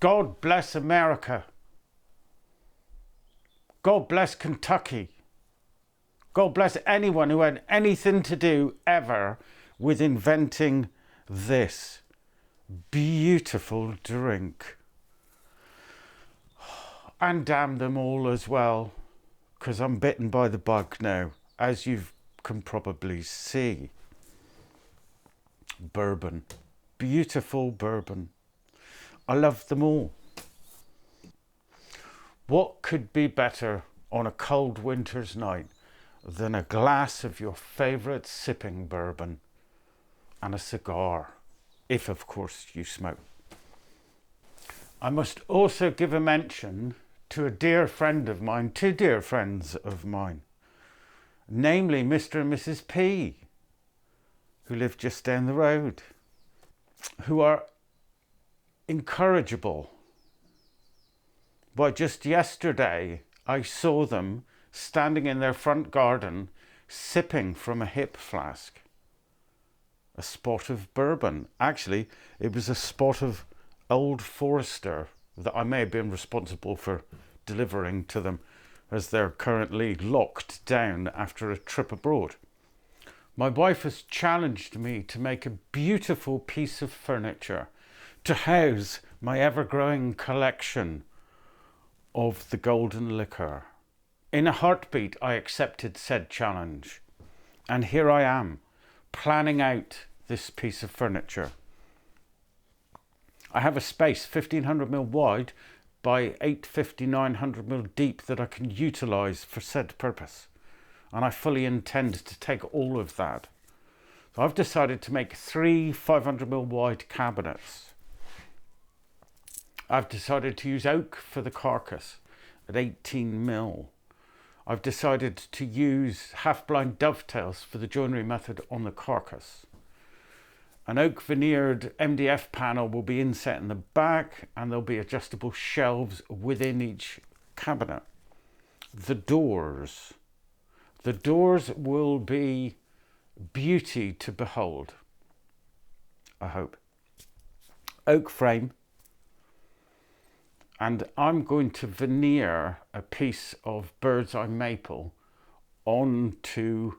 God bless America. God bless Kentucky. God bless anyone who had anything to do ever with inventing this beautiful drink. And damn them all as well, because I'm bitten by the bug now, as you can probably see. Bourbon. Beautiful bourbon. I love them all. What could be better on a cold winter's night than a glass of your favourite sipping bourbon and a cigar, if of course you smoke. I must also give a mention to a dear friend of mine, two dear friends of mine, namely Mr. and Mrs. P, who live just down the road, who are incorrigible. Why, just yesterday I saw them standing in their front garden sipping from a hip flask a spot of bourbon. Actually, it was a spot of Old Forester that I may have been responsible for delivering to them, as they're currently locked down after a trip abroad. My wife has challenged me to make a beautiful piece of furniture to house my ever-growing collection of the golden liquor. In a heartbeat, I accepted said challenge, and here I am, planning out this piece of furniture. I have a space 1500mm wide by 850, 900mm deep that I can utilise for said purpose, and I fully intend to take all of that. So I've decided to make 3 500mm wide cabinets. I've decided to use oak for the carcass at 18mm. I've decided to use half-blind dovetails for the joinery method on the carcass. An oak veneered MDF panel will be inset in the back, and there'll be adjustable shelves within each cabinet. The doors will be beauty to behold, I hope. Oak frame, and I'm going to veneer a piece of bird's eye maple onto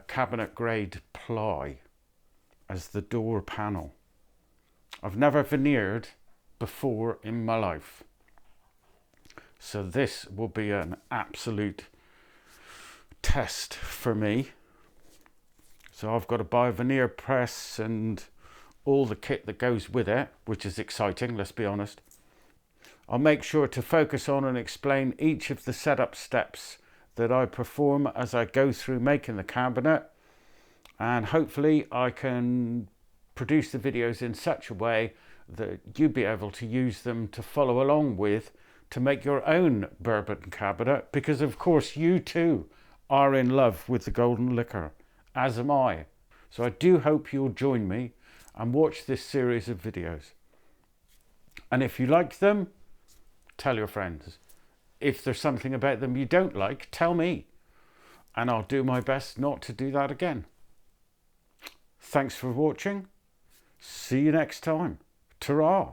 cabinet grade ply as the door panel. I've never veneered before in my life, so this will be an absolute test for me. So I've got to buy a veneer press and all the kit that goes with it, which is exciting, let's be honest. I'll make sure to focus on and explain each of the setup steps that I perform as I go through making the cabinet, and hopefully I can produce the videos in such a way that you'll be able to use them to follow along with to make your own bourbon cabinet, because of course you too are in love with the golden liquor, as am I. So I do hope you'll join me and watch this series of videos. And if you like them, tell your friends. If there's something about them you don't like, tell me, and I'll do my best not to do that again. Thanks for watching. See you next time. Ta-ra.